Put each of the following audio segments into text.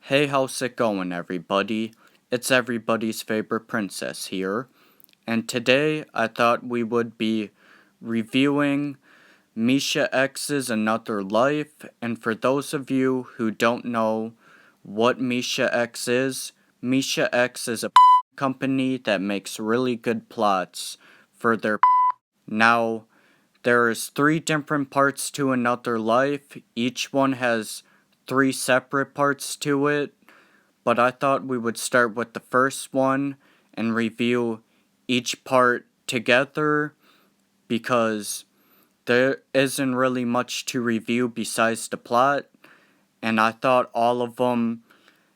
Hey, how's it going, everybody? It's everybody's favorite princess here, and today I thought we would be reviewing Misha X's Another Life. And for those of you who don't know what Misha X is, Misha X is a company that makes really good plots for their. Now, there's three different parts to Another Life. Each one has three separate parts to it, but I thought we would start with the first one and review each part together because there isn't really much to review besides the plot, and I thought all of them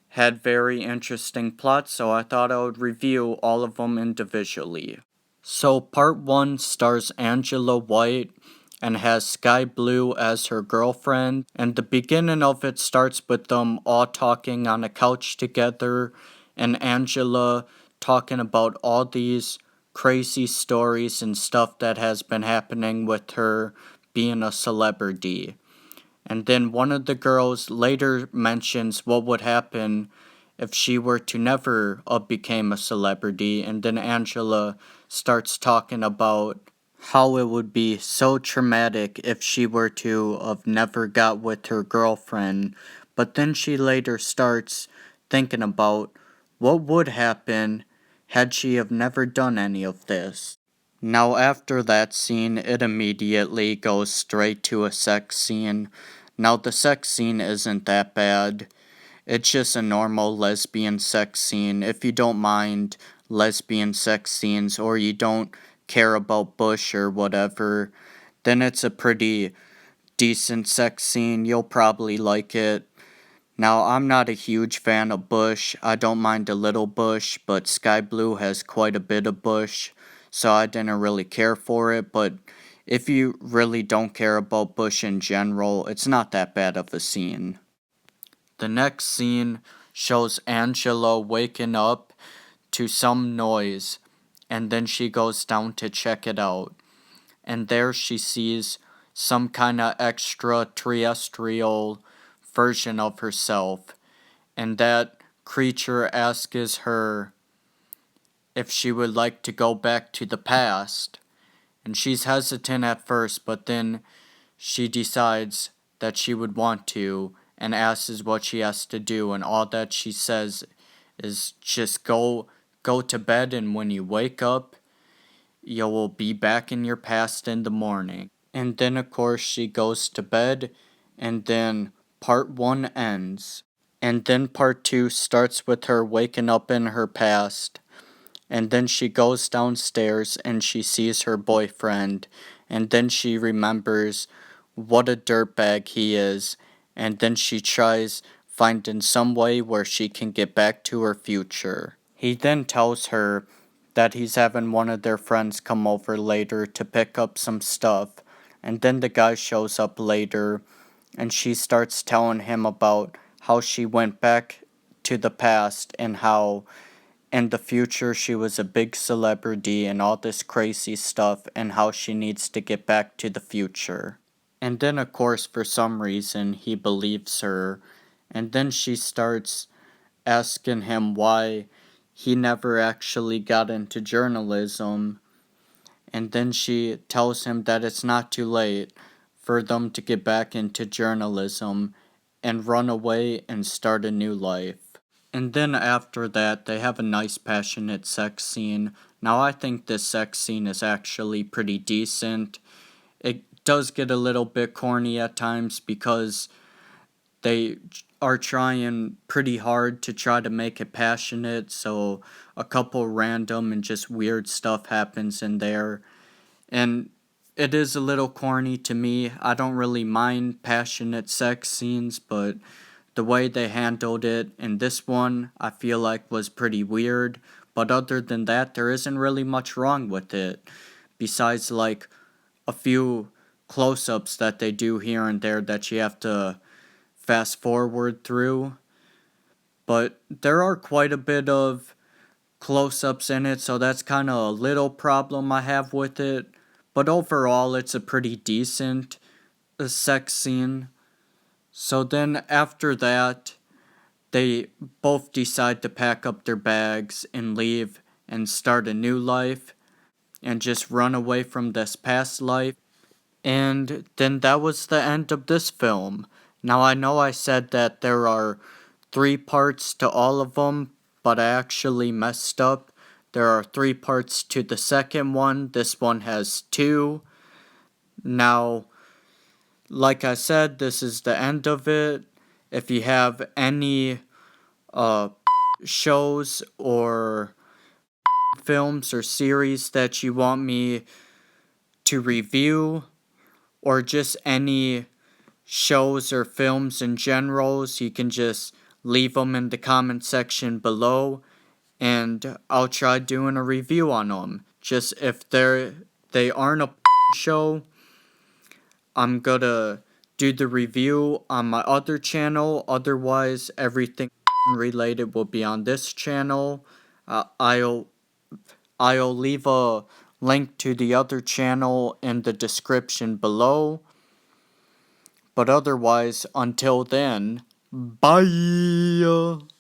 had very interesting plots, so I thought I would review all of them individually. So, part 1 stars Angela White and has Sky Blue as her girlfriend, and the beginning of it starts with them all talking on a couch together, and Angela talking about all these crazy stories and stuff that has been happening with her being a celebrity. And then one of the girls later mentions what would happen if she were to never became a celebrity, and then Angela starts talking about how it would be so traumatic if she were to have never got with her girlfriend. But then she later starts thinking about what would happen had she have never done any of this. Now after that scene, it immediately goes straight to a sex scene. Now the sex scene isn't that bad. It's just a normal lesbian sex scene. If you don't mind lesbian sex scenes or you don't care about Bush or whatever, then it's a pretty decent sex scene. You'll probably like it. Now, I'm not a huge fan of Bush. I don't mind a little Bush, but Sky Blue has quite a bit of Bush, so I didn't really care for it. But if you really don't care about Bush in general, it's not that bad of a scene. The next scene shows Angela waking up to some noise, and then she goes down to check it out. And there she sees some kind of extraterrestrial version of herself, and that creature asks her if she would like to go back to the past. And she's hesitant at first, but then she decides that she would want to and asks what she has to do, and all that she says is just go to bed, and when you wake up you will be back in your past in the morning. And then of course she goes to bed, and then part 1 ends. And then part 2 starts with her waking up in her past. And then she goes downstairs and she sees her boyfriend. And then she remembers what a dirtbag he is. And then she tries finding some way where she can get back to her future. He then tells her that he's having one of their friends come over later to pick up some stuff. And then the guy shows up later and she starts telling him about how she went back to the past and how in the future she was a big celebrity and all this crazy stuff, and how she needs to get back to the future. And then, of course, for some reason, he believes her, and then she starts asking him why he never actually got into journalism, and then she tells him that it's not too late for them to get back into journalism and run away and start a new life. And then after that, they have a nice passionate sex scene. Now, I think this sex scene is actually pretty decent. It does get a little bit corny at times because they are trying pretty hard to try to make it passionate, so a couple random and just weird stuff happens in there. And it is a little corny to me. I don't really mind passionate sex scenes, but the way they handled it in this one, I feel like was pretty weird. But other than that, there isn't really much wrong with it. Besides, like, a few close ups that they do here and there that you have to fast forward through. But there are quite a bit of close ups in it, so that's kind of a little problem I have with it. But overall, it's a pretty decent sex scene. So then after that, they both decide to pack up their bags and leave and start a new life and just run away from this past life. And then that was the end of this film. Now I know I said that there are 3 parts to all of them, but I actually messed up. There are 3 parts to the second one. This one has 2. Now, like I said, this is the end of it. If you have any uh, shows or films or series that you want me to review, or just any shows or films in general, you can just leave them in the comment section below, and I'll try doing a review on them. Just if they aren't a show, I'm gonna do the review on my other channel. Otherwise, everything related will be on this channel. I'll leave a link to the other channel in the description below. But otherwise, until then, bye!